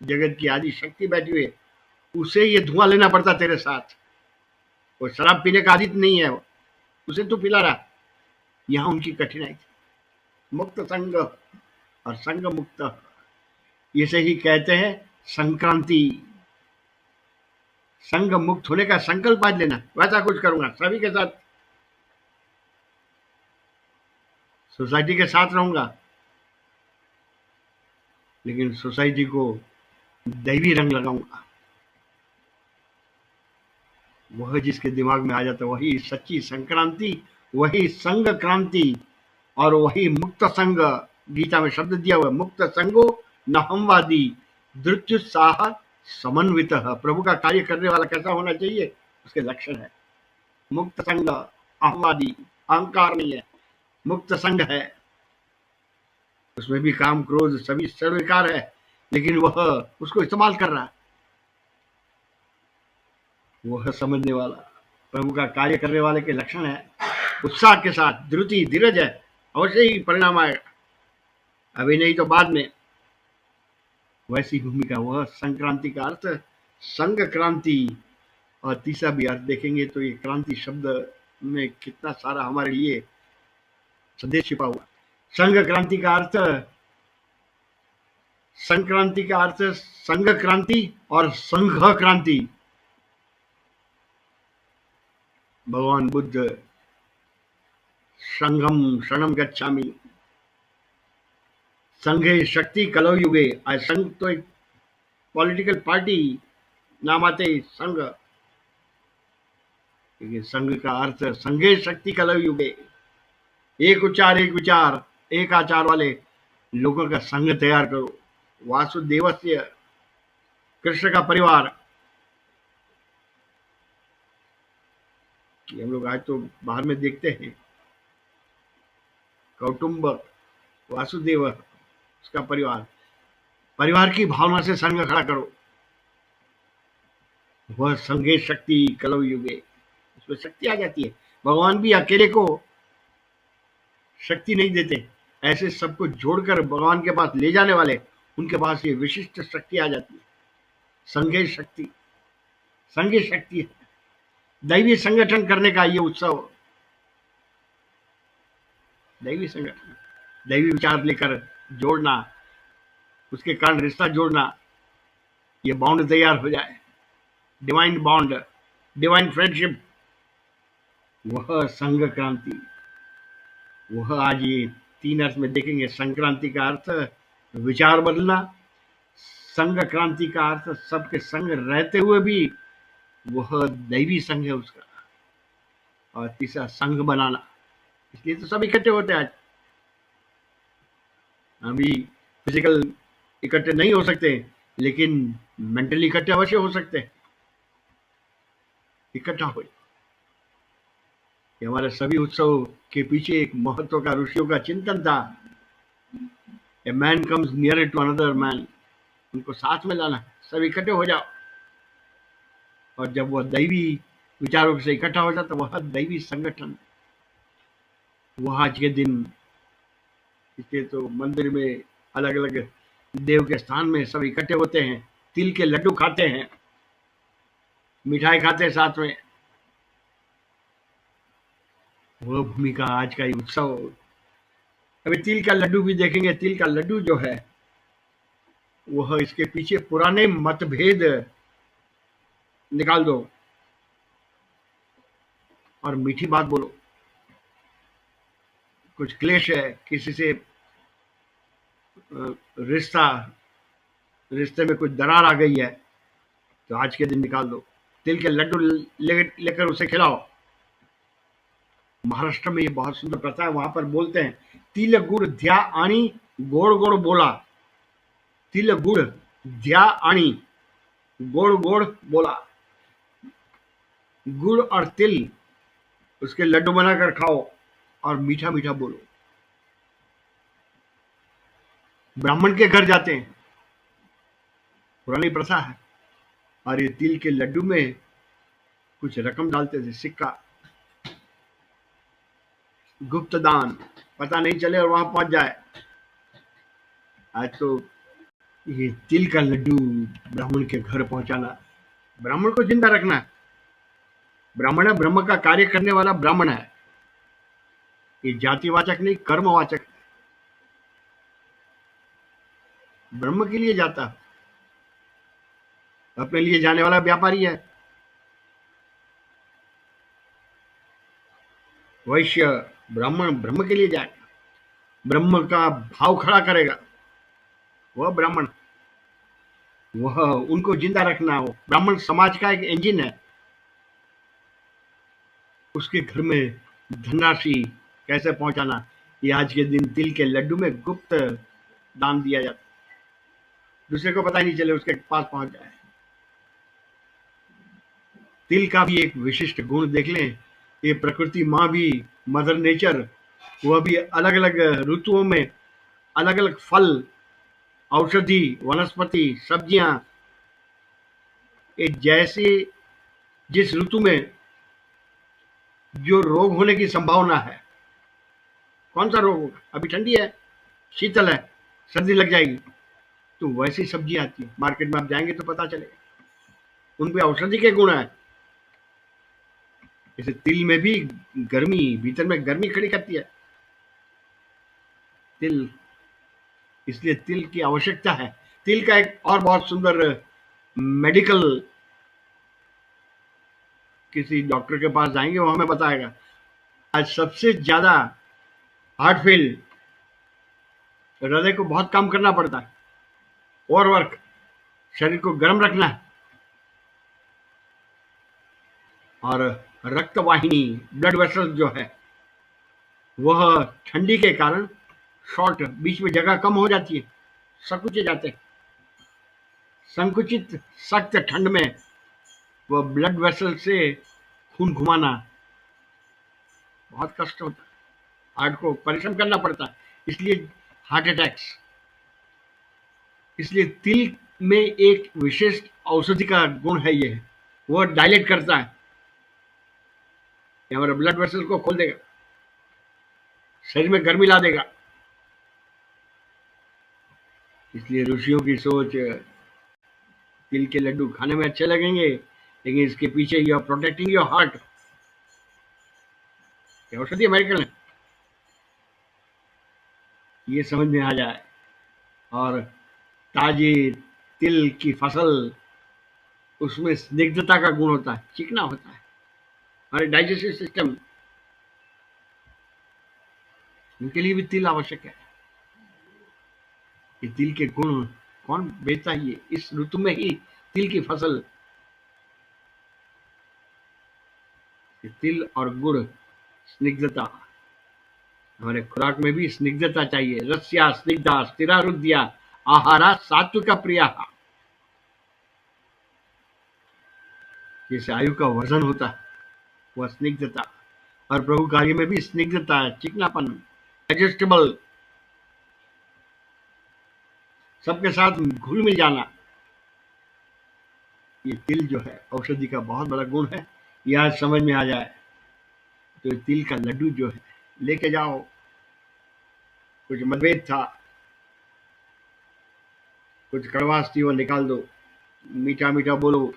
जगत की आदि शक्ति बैठी हुई है, उसे ये धुआं लेना पड़ता तेरे साथ। वो शराब पीने का आदित नहीं है, उसे तू पिला रहा। यहां उनकी कठिनाई थी। मुक्त संग और संग मुक्त, इसे ही कहते हैं संक्रांति। संग मुक्त होने का संकल्प आज लेना, वैसा कुछ करूंगा, सभी के साथ, सोसाइटी के साथ रहूंगा, लेकिन सोसाइटी को दैवी रंग लगाऊंगा। वह जिसके दिमाग में आ जाता, वही सच्ची संक्रांति, वही संग क्रांति, और वही मुक्त संग। गीता में शब्द दिया हुआ, मुक्त संगो न हमवादी धृत्युत्साह समन्वित। प्रभु का कार्य करने वाला कैसा होना चाहिए, उसके लक्षण है। मुक्त संग, अहमवादी, अहंकार नहीं है, मुक्त संग है। उसमें भी काम, क्रोध, सभी सर्वविकार है, लेकिन वह उसको इस्तेमाल कर रहा है। वह समझने वाला, प्रभु का कार्य करने वाले के लक्षण है। उत्साह के साथ, धृति, धीरज है, अवश्य ही परिणाम आएगा, अभी नहीं तो बाद में। वैसी भूमिका, वह संक्रांति का अर्थ संग क्रांति। और तीसरा भी अर्थ देखेंगे तो ये क्रांति शब्द में कितना सारा हमारे लिए संदेश छिपा हुआ। संघ क्रांति का अर्थ, संक्रांति का अर्थ संघ क्रांति और संघ क्रांति। भगवान बुद्ध संघम शरणम गच्छामि, संघे शक्ति कलौ युगे। आज संघ तो एक पॉलिटिकल पार्टी नाम आते ही संघ, लेकिन संघ का अर्थ संघे शक्ति कलौ युगे। एक उच्चार, एक विचार, एक आचार वाले लोगों का संघ तैयार करो। वासुदेवस्य, कृष्ण का परिवार। हम लोग आज तो बाहर में देखते हैं कौटुंब, वासुदेव, उसका परिवार। परिवार की भावना से संघ खड़ा करो। वह संघे शक्ति कलौ युगे, उसमें शक्ति आ जाती है। भगवान भी अकेले को शक्ति नहीं देते, ऐसे सबको जोड़कर भगवान के पास ले जाने वाले, उनके पास ये विशिष्ट शक्ति आ जाती है। संघे शक्ति, संघे शक्ति है दैवी संगठन करने का ये उत्सव। दैवी संगठन, दैवी विचार लेकर जोड़ना, उसके कारण रिश्ता जोड़ना, ये बॉन्ड तैयार हो जाए, डिवाइन बॉन्ड, डिवाइन फ्रेंडशिप, वह संघ क्रांति। वह आज ये 3 अर्थ में देखेंगे। संक्रांति का अर्थ विचार बदलना, संघ क्रांति का अर्थ सबके संग रहते हुए भी वह दैवी संघ है उसका, और तीसरा संघ बनाना। इसलिए तो सब इकट्ठे होते हैं आज। अभी फिजिकल इकट्ठे नहीं हो सकते, लेकिन मेंटली इकट्ठे अवश्य हो सकते हैं। इकट्ठा हो, हमारे सभी उत्सव के पीछे एक महत्व का, ऋषियों का चिंतन था। A man comes near to another man, उनको साथ में लाना, सब इकट्ठे हो जाओ। और जब वह दैवी विचारों से इकट्ठा हो जाता, वह दैवी संगठन, वह आज के दिन। इसलिए तो मंदिर में अलग अलग देव के स्थान में सब इकट्ठे होते हैं, तिल के लड्डू खाते हैं, मिठाई खाते हैं साथ में। वह भूमिका आज का ये उत्सव। अभी तिल का लड्डू भी देखेंगे। तिल का लड्डू जो है, वह इसके पीछे पुराने मतभेद निकाल दो और मीठी बात बोलो। कुछ क्लेश है, किसी से रिश्ते में कुछ दरार आ गई है, तो आज के दिन निकाल दो, तिल के लड्डू लेकर उसे खिलाओ। महाराष्ट्र में ये बहुत सुंदर प्रथा है। वहां पर बोलते हैं, तिल गुड़ ध्या आणी, गोड़ गोड़ बोला। तिल गुड़ ध्या आणी, गोड़ गोड़ बोला। गुड़ और तिल, उसके लड्डू बनाकर खाओ और मीठा मीठा बोलो। ब्राह्मण के घर जाते हैं, पुरानी प्रथा है, और ये तिल के लड्डू में कुछ रकम डालते थे, सिक्का, गुप्त दान, पता नहीं चले और वहां पहुंच जाए। आज तो ये तिल का लड्डू ब्राह्मण के घर पहुंचाना, ब्राह्मण को जिंदा रखना है। ब्राह्मण है, ब्रह्म का कार्य करने वाला ब्राह्मण है। ये जातिवाचक नहीं, कर्मवाचक। ब्रह्म के लिए जाता, अपने लिए जाने वाला व्यापारी है। वैश्य, ब्राह्मण ब्रह्म के लिए जाएगा, ब्रह्म का भाव खड़ा करेगा, वह ब्राह्मण। वह उनको जिंदा रखना हो। ब्राह्मण समाज का एक इंजन है। उसके घर में धनराशि कैसे पहुंचाना, ये आज के दिन तिल के लड्डू में गुप्त दान दिया जाता, दूसरे को पता ही नहीं चले, उसके पास पहुंच जाए। तिल का भी एक विशिष्ट गुण देख लें। ये प्रकृति माँ भी, मदर नेचर, वह भी अलग अलग ऋतुओं में अलग अलग फल, औषधि, वनस्पति, सब्जियां, जैसे जिस ऋतु में जो रोग होने की संभावना है, कौन सा रोग होगा, अभी ठंडी है, शीतल है, सर्दी लग जाएगी, तो वैसी सब्जी आती है। मार्केट में आप जाएंगे तो पता चलेगा, उनपे औषधि के गुण है। जैसे तिल में भी गर्मी, भीतर में गर्मी खड़ी करती है। तिल, इसलिए तिल की आवश्यकता है। तिल का एक और बहुत सुंदर मेडिकल, किसी डॉक्टर के पास जाएंगे, वो हमें बताएगा। आज सबसे ज्यादा हार्ट फेल, हृदय को बहुत काम करना पड़ता है, ओवरवर्क, शरीर को गर्म रखना है, और रक्त वाहिनी, ब्लड वेसल जो है, वह ठंडी के कारण शॉर्ट, बीच में जगह कम हो जाती है, संकुचित जाते हैं। संकुचित सख्त ठंड में वह ब्लड वेसल से खून घुमाना बहुत कष्ट होता है, हार्ट को परिश्रम करना पड़ता है, इसलिए हार्ट अटैक्स। इसलिए तिल में एक विशेष औषधि का गुण है, ये वह डायलेट करता है, ये हमारे ब्लड वेसल को खोल देगा, शरीर में गर्मी ला देगा। इसलिए ऋषियों की सोच, तिल के लड्डू खाने में अच्छे लगेंगे, लेकिन इसके पीछे you are protecting your heart, ये औषधि अमेरिकन है, ये समझ में आ जाए। और ताजी तिल की फसल, उसमें स्निग्धता का गुण होता है, चिकना होता है, हमारे डाइजेस्टिव सिस्टम, उनके लिए भी तिल आवश्यक है। ये तिल के गुण कौन बेचता है? ये इस ऋतु में ही तिल की फसल, तिल और गुड़, स्निग्धता, हमारे खुराक में भी स्निग्धता चाहिए। रस्या स्निग्धा स्थिरा रुद्या आहारा सात्विक प्रिया, जैसे आयु का वर्धन होता है वह स्निग्धता, और प्रभु कार्य में भी स्निग्धता, चिकनापन, एडजस्टेबल, सबके साथ घुल मिल जाना, ये तिल जो है औषधि का बहुत बड़ा गुण है। यह आज समझ में आ जाए तो तिल का लड्डू जो है लेके जाओ। कुछ मतभेद था, कुछ कड़वास थी, वो निकाल दो, मीठा मीठा बोलो,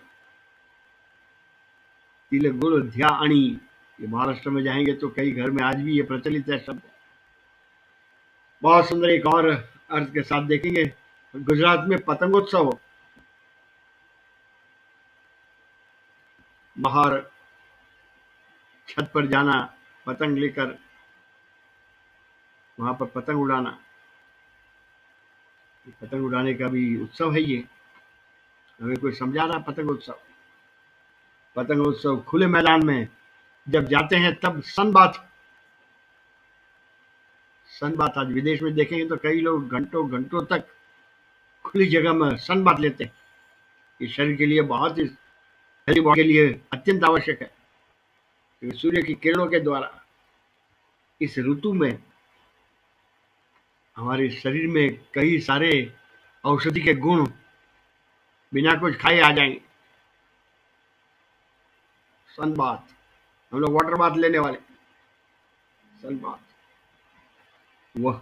तिल गुड़ ध्या अणी। ये महाराष्ट्र में जाएंगे तो कई घर में आज भी ये प्रचलित है शब्द। बहुत सुंदर एक और अर्थ के साथ देखेंगे, गुजरात में पतंगोत्सव, बाहर छत पर जाना, पतंग लेकर वहां पर पतंग उड़ाना, पतंग उड़ाने का भी उत्सव है ये, हमें कोई समझा रहा। पतंग उत्सव खुले मैदान में जब जाते हैं तब सन बात आज विदेश में देखेंगे तो कई लोग घंटों घंटों तक खुली जगह में सन बात लेते हैं। ये शरीर के लिए बहुत ही, हेल्दी बॉडी के लिए अत्यंत आवश्यक है, क्योंकि सूर्य की किरणों के द्वारा इस ऋतु में हमारे शरीर में कई सारे औषधि के गुण बिना कुछ खाए आ जाएंगे। सन बात, हम लोग वाटर बात लेने वाले, सन बात, वह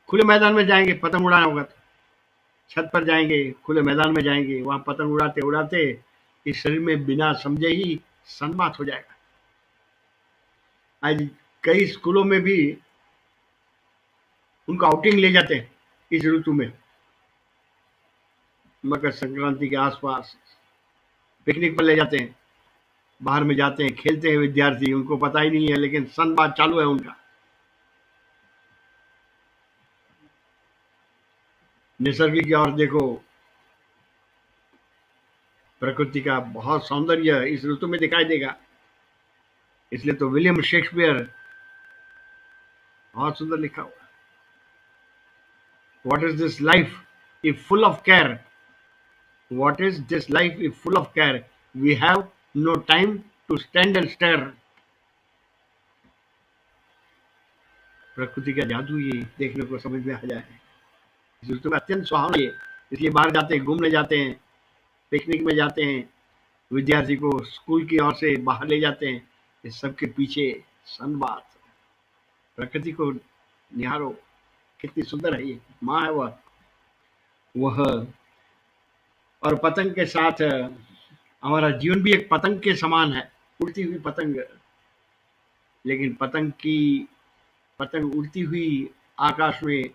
खुले मैदान में जाएंगे, पतंग उड़ाना होगा तो छत पर जाएंगे, खुले मैदान में जाएंगे, वहां पतंग उड़ाते उड़ाते इस शरीर में बिना समझे ही सनबात हो जाएगा। आज कई स्कूलों में भी उनको आउटिंग ले जाते हैं इस ऋतु में, मकर संक्रांति के आसपास पिकनिक पर ले जाते हैं, बाहर में जाते हैं, खेलते हैं विद्यार्थी, उनको पता ही नहीं है, लेकिन सनबात चालू है उनका। निसर्ग की ओर देखो, प्रकृति का बहुत सौंदर्य इस ऋतु में दिखाई देगा। इसलिए तो विलियम शेक्सपियर, बहुत सुंदर लिखा हुआ, what is this life if full of care, what is this life if full of care, we have no time to stand and stare. प्रकृति का जादू ये देखने को समझ में आ जाए, इस ऋतु में अत्यंत सुहावना है। इसलिए बाहर जाते हैं, घूमने जाते हैं, पिकनिक में जाते हैं, विद्यार्थी को स्कूल की ओर से बाहर ले जाते हैं, इस सब के पीछे सनबात, प्रकृति को निहारो, कितनी सुंदर है ये माँ है वह। और पतंग के साथ हमारा जीवन भी एक पतंग के समान है, उड़ती हुई पतंग। लेकिन पतंग उड़ती हुई आकाश में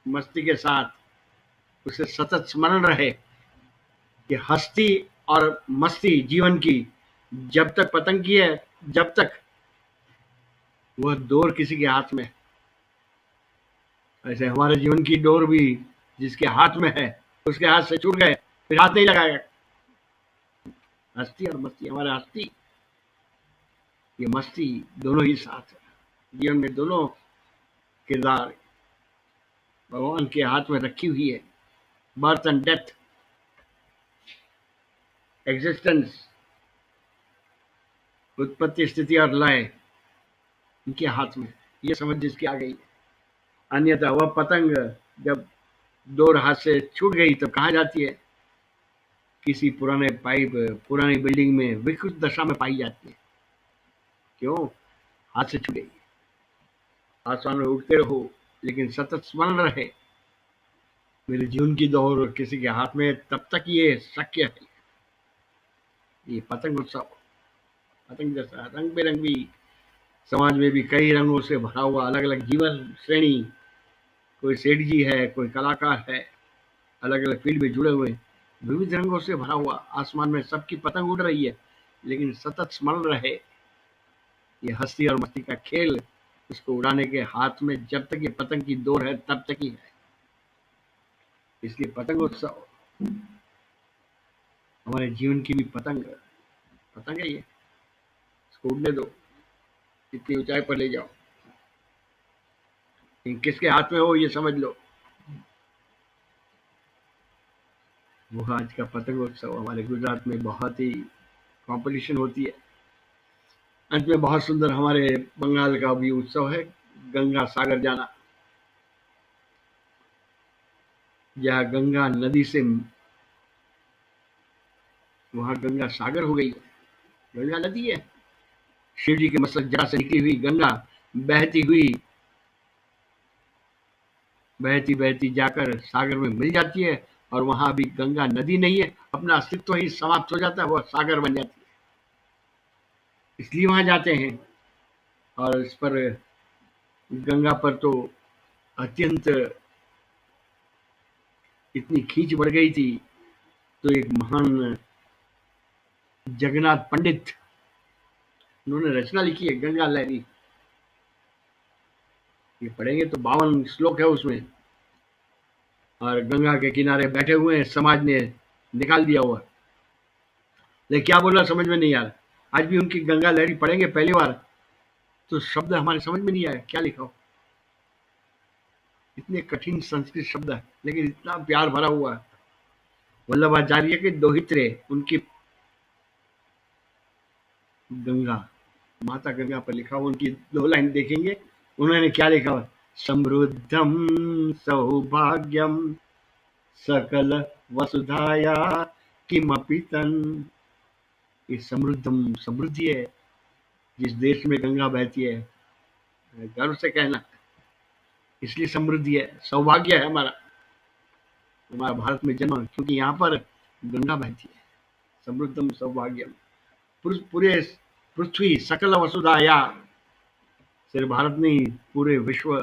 मस्ती के साथ उसे सतत स्मरण रहे कि हस्ती और मस्ती जीवन की जब तक पतंग की है, जब तक वह डोर किसी के हाथ में है, ऐसे हमारे जीवन की डोर भी जिसके हाथ में है उसके हाथ से छूट गए फिर हाथ नहीं लगाएगा। हस्ती और मस्ती, हमारा हस्ती ये मस्ती दोनों ही साथ है। जीवन में दोनों किरदार भगवान के हाथ में रखी हुई है। बर्थ एंड डेथ, एग्जिस्टेंस, उत्पत्ति स्थिति और लय इनके हाथ में, ये समझ जिसकी आ गई। अन्यथा वह पतंग जब दो हाथ से छूट गई तो कहाँ जाती है? किसी पुराने पाइप, पुरानी बिल्डिंग में विकृत दशा में पाई जाती है। क्यों? हाथ से छूट गई। आसमान में उड़ते रहो लेकिन सतत स्मरण रहे मेरे जीवन की दौड़ किसी के हाथ में, तब तक ये शक्य है। ये पतंग उत्सव, पतंग जैसा रंग बिरंगी समाज में भी कई रंगों से भरा हुआ अलग अलग जीवन श्रेणी, कोई सेठ जी है, कोई कलाकार है, अलग अलग फील्ड में जुड़े हुए, विविध रंगों से भरा हुआ आसमान में सबकी पतंग उड़ रही है, लेकिन सतत स्मरण रहे ये हस्ती और मस्ती का खेल उसको उड़ाने के हाथ में जब तक ये पतंग की डोर है तब तक ही है। इसलिए पतंग उत्सव हमारे जीवन की भी पतंग, पतंग है ये, इसको उड़ने दो, इतनी ऊंचाई पर ले जाओ, लेकिन किसके हाथ में हो ये समझ लो। वो आज का पतंग उत्सव हमारे गुजरात में बहुत ही कंपटीशन होती है। अंत में बहुत सुंदर हमारे बंगाल का भी उत्सव है, गंगा सागर जाना। जहाँ गंगा नदी से वहां गंगा सागर हो गई है। गंगा नदी है, शिव जी के मस्तक जटा से निकली हुई गंगा बहती हुई बहती बहती जाकर सागर में मिल जाती है, और वहां भी गंगा नदी नहीं है, अपना अस्तित्व ही समाप्त हो जाता है, वह सागर बन जाती है। इसलिए वहां जाते हैं। और इस पर गंगा पर तो अत्यंत इतनी खींच बढ़ गई थी, तो एक महान जगन्नाथ पंडित, उन्होंने रचना लिखी है गंगा लहरी। ये पढ़ेंगे तो 52 श्लोक है उसमें, और गंगा के किनारे बैठे हुए हैं, समाज ने निकाल दिया हुआ, लेकिन क्या बोल रहा समझ में नहीं आ रहा। आज भी उनकी गंगा लहरी पढ़ेंगे पहली बार तो शब्द हमारे समझ में नहीं आया क्या लिखा हो, इतने कठिन संस्कृत शब्द है लेकिन इतना प्यार भरा हुआ है। वल्लभाचार्य के दोहित्रे, उनकी गंगा, माता गंगा पर लिखा हुआ, उनकी 2 लाइन देखेंगे उन्होंने क्या लिखा हुआ, समृद्धम सौभाग्यम सकल वसुधाया किमपि तन। ये समृद्धम समृद्धि है, जिस देश में गंगा बहती है, गर्व से कहना, इसलिए समृद्धि है, सौभाग्य है हमारा, हमारा भारत में जन्म, क्योंकि यहाँ पर गंगा बहती है। समृद्धम सौभाग्यम, पूरे पृथ्वी सकल वसुधाया, सिर्फ भारत नहीं पूरे विश्व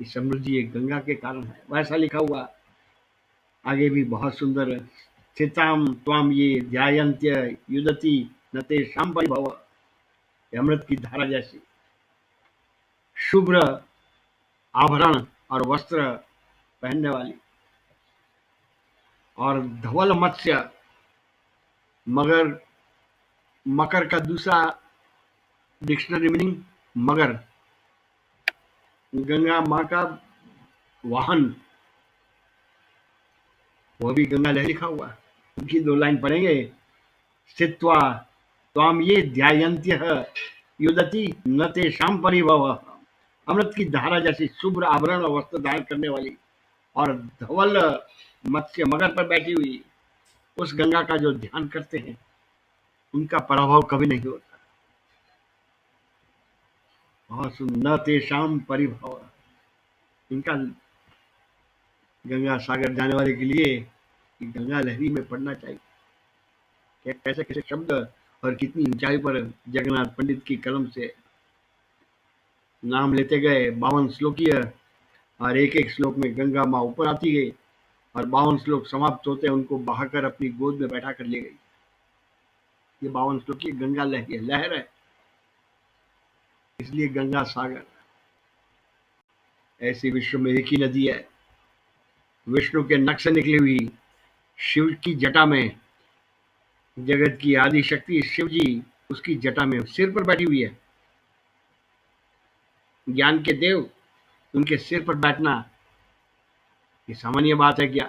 की समृद्धि एक गंगा के कारण है, वैसा लिखा हुआ। आगे भी बहुत सुंदर, स्थिताम त्वाम ये ध्यायन्त्य युदति न तेषां परिभव, अमृत की धारा जैसी, शुभ्र आभरण और वस्त्र पहनने वाली, और धवल मत्स्य, मगर, मकर का दूसरा डिक्शनरी मीनिंग मगर, गंगा माँ का वाहन, वह भी गंगा लहरी लिखा हुआ है। उनकी 2 लाइन पढ़ेंगे, स्थित्वा त्वाम ये ध्यायन्त्यः युदति न तेषां परिभवः, अमृत की धारा जैसी शुभ्र आभरण और वस्त्र धारण करने वाली, और धवल मत्स्य मगर पर बैठी हुई, उस गंगा का जो ध्यान करते हैं उनका पराभव कभी नहीं होता। बहुत सुंदर, न तेषां परिभव, इनका गंगा सागर जाने वाले के लिए गंगा लहरी में पढ़ना चाहिए। कैसे कैसे शब्द और कितनी ऊंचाई पर जगन्नाथ पंडित की कलम से नाम लेते गए 52 श्लोकीय, और एक एक श्लोक में गंगा माँ ऊपर आती गई, और 52 श्लोक समाप्त होते उनको बहाकर अपनी गोद में बैठा कर ले गई। ये 52 श्लोकीय गंगा लहर है, इसलिए गंगा सागर। ऐसी विश्व में एक ही नदी है, विष्णु के नख से निकली हुई, शिव की जटा में। जगत की आदि शक्ति शिव जी उसकी जटा में सिर पर बैठी हुई है। ज्ञान के देव उनके सिर पर बैठना ये सामान्य बात है क्या?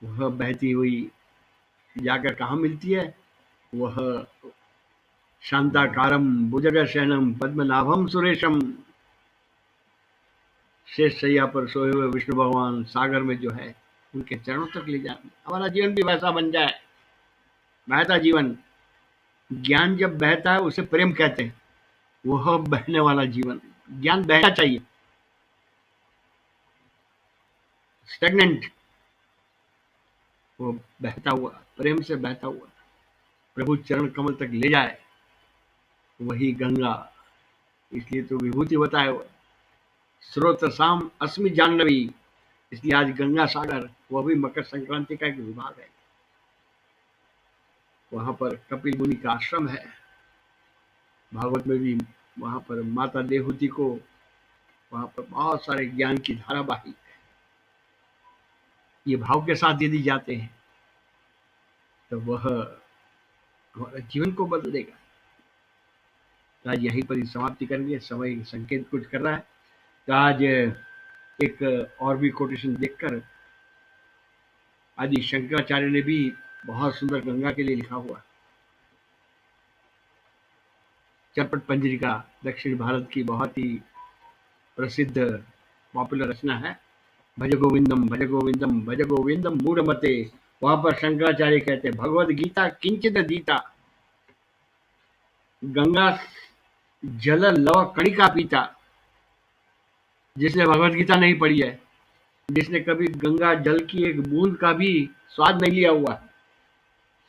वह बहती हुई जाकर कहाँ मिलती है? वह शांताकारम भुजगशयनम पद्मनाभम सुरेशम, शेष शैया पर सोए हुए विष्णु भगवान सागर में जो है उनके चरणों तक ले जाए। हमारा जीवन भी वैसा बन जाए, बहता जीवन। ज्ञान जब बहता है उसे प्रेम कहते हैं, वह बहने वाला जीवन। ज्ञान बहना चाहिए, स्टेगनेंट, वो बहता हुआ, प्रेम से बहता हुआ प्रभु चरण कमल तक ले जाए, वही गंगा। इसलिए तो विभूति बताया हुआ, स्रोत शाम अस्मि जाह्नवी। इसलिए आज गंगा सागर, वह भी मकर संक्रांति का एक विभाग है। वहां पर कपिल मुनि का आश्रम है। भागवत में भी वहां पर माता देवहूति को, वहां पर बहुत सारे ज्ञान की धारा बही। ये भाव के साथ यदि जाते हैं तो वह हमारे जीवन को बदल देगा। तो आज यहीं पर ही समाप्ति करेंगे, समय संकेत कुछ कर रहा है। तो आज एक और भी कोटेशन देखकर, आदि शंकराचार्य ने भी बहुत सुंदर गंगा के लिए लिखा हुआ। चरपट पंजरिका दक्षिण भारत की बहुत ही प्रसिद्ध पॉपुलर रचना है। भज गोविंदम भज गोविंदम भज गोविंदम मूढ़मते। वहां पर शंकराचार्य कहते हैं, भगवद गीता किंचित दीता, गंगा जल लव कणिका पीता। जिसने भगवद गीता नहीं पढ़ी है, जिसने कभी गंगा जल की एक बूंद का भी स्वाद नहीं लिया हुआ,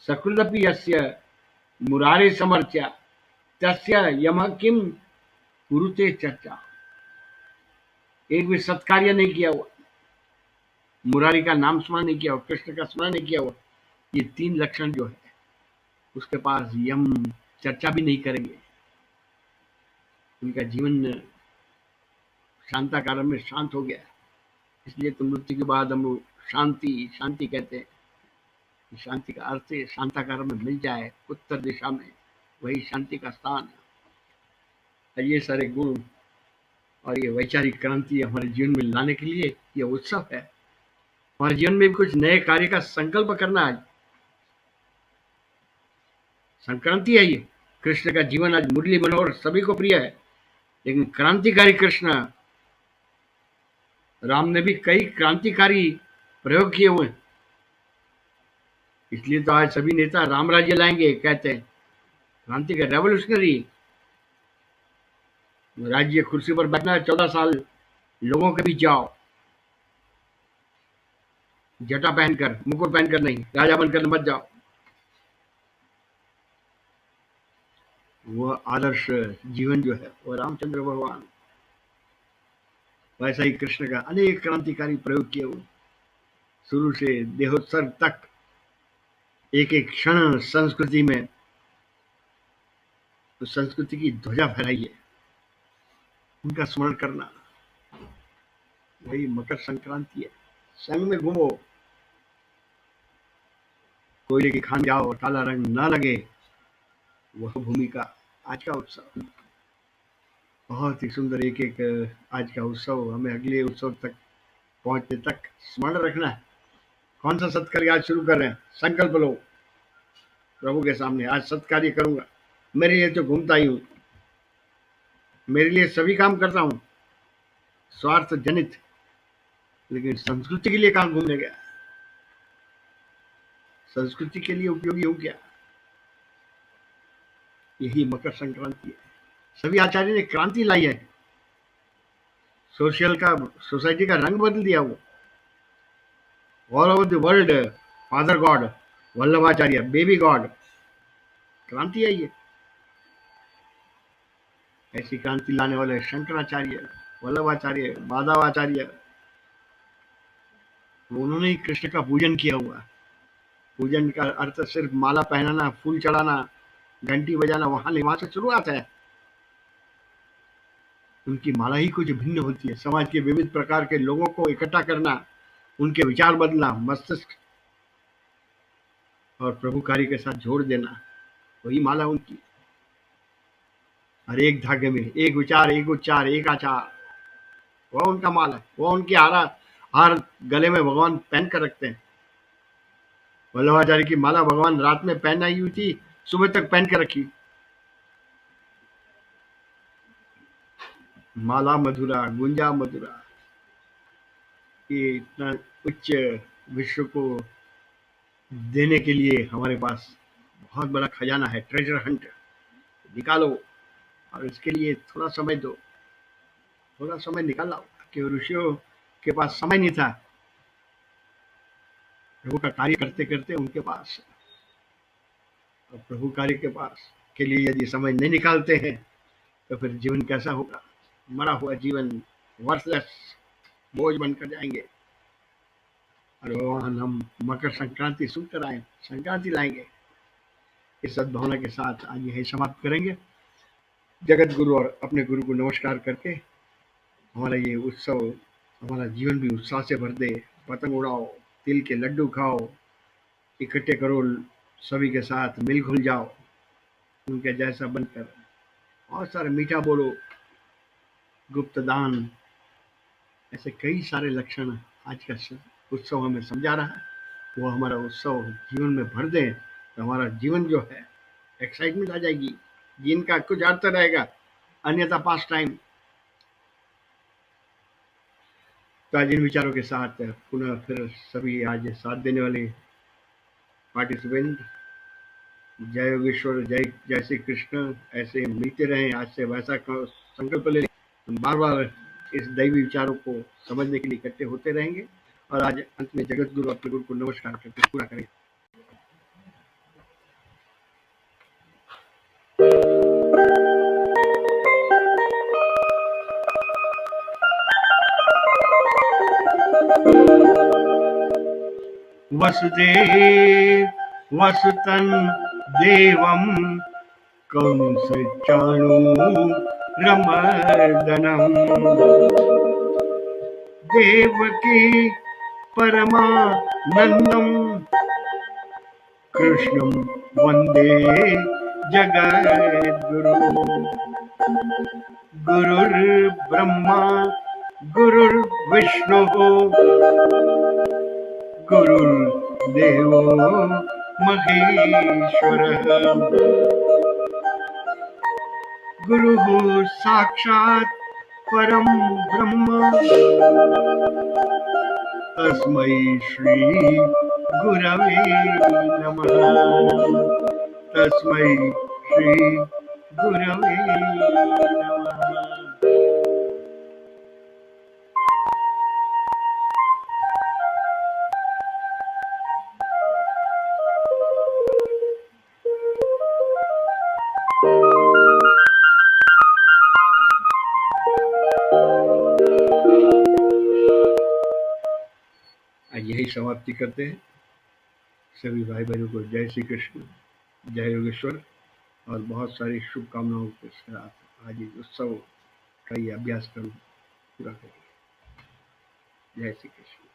सकृदपि यस्य मुरारे समर्च्या तस्य यम किम कुरुते चर्चा। एक भी सत्कार्य नहीं किया हुआ, मुरारी का नाम स्मरण नहीं किया हुआ, कृष्ण का स्मरण नहीं किया हुआ, ये 3 लक्षण जो है उसके पास यम चर्चा भी नहीं करेंगे। उनका जीवन शांताकार में शांत हो गया। इसलिए तो मृत्यु के बाद हम शांति शांति कहते हैं। शांति का अर्थ शांताकार में मिल जाए, उत्तर दिशा में, वही शांति का स्थान है। ये सारे गुण और ये वैचारिक क्रांति हमारे जीवन में लाने के लिए ये उत्सव है। हमारे जीवन में भी कुछ नए कार्य का संकल्प करना। आज संक्रांति है, ये कृष्ण का जीवन आज मुरली मनोहर सभी को प्रिय है, लेकिन क्रांतिकारी कृष्ण राम ने भी कई क्रांतिकारी प्रयोग किए हुए। इसलिए तो आज सभी नेता राम राज्य लाएंगे कहते हैं, क्रांति का रेवोल्यूशनरी। राज्य कुर्सी पर बैठना है 14 साल, लोगों के बीच जाओ, जटा पहनकर, मुकुट पहनकर नहीं, राजा बनकर मत जाओ। वह आदर्श जीवन जो है वो रामचंद्र भगवान, वैसा ही कृष्ण का अनेक क्रांतिकारी प्रयोग किए हुए, शुरू से देहोत्सर्ग तक एक एक क्षण संस्कृति में, तो संस्कृति की ध्वजा फहराई है, उनका स्मरण करना, वही मकर संक्रांति है। संग में घूमो, कोयले की खान जाओ, काला रंग न लगे, वह भूमि का आज का उत्सव। बहुत ही सुंदर एक एक आज का उत्सव हमें अगले उत्सव तक पहुंचने तक स्मरण रखना है। कौन सा सत्कार्य आज शुरू कर रहे हैं? संकल्प लो प्रभु के सामने, आज सत्कार्य करूंगा। मेरे लिए तो घूमता ही हूं, मेरे लिए सभी काम करता हूं, स्वार्थ जनित, लेकिन संस्कृति के लिए कहां घूमने गया? संस्कृति के लिए उपयोगी हूं क्या? यही मकर संक्रांति है। सभी आचार्य ने क्रांति लाई है, सोसाइटी का रंग बदल दिया। वो all over the world, father God Vallabhacharya, baby God, क्रांति है ये। ऐसी क्रांति लाने वाले शंकराचार्य, वल्लभाचार्य, माधवाचार्य, उन्होंने ही कृष्ण का पूजन किया हुआ। पूजन का अर्थ सिर्फ माला पहनाना, फूल चढ़ाना, घंटी बजाना वहां नहीं, वहां से शुरुआत है। उनकी माला ही कुछ भिन्न होती है। समाज के विविध प्रकार के लोगों को इकट्ठा करना, उनके विचार बदलना, मस्तिष्क और प्रभु कार्य के साथ जोड़ देना, वही माला उनकी। हर एक धागे में एक विचार, एक उच्चार, एक आचार, वह उनका माल है। वह उनकी हार गले में भगवान पहन कर रखते हैं। वल्लभाचार्य की माला भगवान रात में पहनाई हुई थी, सुबह तक पहन कर रखी। माला मधुरा, गुंजा मधुरा, ये इतना उच्च विश्व को देने के लिए हमारे पास बहुत बड़ा खजाना है। ट्रेजर हंट निकालो, और इसके लिए थोड़ा समय दो, थोड़ा समय निकाला। कि ऋषियों के पास समय नहीं था, प्रभु का कार्य करते करते उनके पास, और प्रभु कार्य के पास के लिए यदि समय नहीं निकालते हैं तो फिर जीवन कैसा होगा? मरा हुआ जीवन, वर्थलेस, बोझ बनकर जाएंगे। और भगवान हम मकर संक्रांति सुनकर आए, संक्रांति लाएंगे। इस सद्भावना के साथ आज यही समाप्त करेंगे। जगत गुरु और अपने गुरु को नमस्कार करके हमारा ये उत्सव हमारा जीवन भी उत्साह से भर दे। पतंग उड़ाओ, तिल के लड्डू खाओ, इकट्ठे करो, सभी के साथ मिल घुल जाओ, उनके जैसा बनकर। बहुत सारे मीठा बोलो, गुप्त दान, ऐसे कई सारे लक्षण आज का उत्सव हमें समझा रहा है। वो हमारा उत्सव जीवन में भर दें तो हमारा जीवन जो है एक्साइटमेंट आ जाएगी, जिनका कुछ अर्थ रहेगा, अन्यथा पास टाइम। तो आज इन विचारों के साथ पुनः फिर सभी आज साथ देने वाले पार्टिसिपेंट, जय योगेश्वर, जय जय श्री कृष्ण, ऐसे मिलते रहें। आज से वैसा संकल्प ले, हम बार बार इस दैवी विचारों को समझने के लिए इकट्ठे होते रहेंगे। और आज अंत में जगत गुरु अपने गुरु को नमस्कार करके पूरा करें। वसुदेव वसुतन देवम कंसचाणूरमर्दनम् देवकी परमानन्दम् कृष्णं वन्दे जगद्गुरुम्। गुरुर्ब्रह्मा गुरुर्विष्णुः गुरुर्देवो महेश्वरः। गुरुः साक्षात् परं ब्रह्म तस्मै श्री गुरवे नमः। तस्मै श्री गुरवे नमः। यही समाप्ति करते हैं। सभी भाई बहनों को जय श्री कृष्ण, जय योगेश्वर, और बहुत सारी शुभकामनाओं के साथ आज इस उत्सव का ये अभ्यास कर पूरा करेंगे। जय श्री कृष्ण।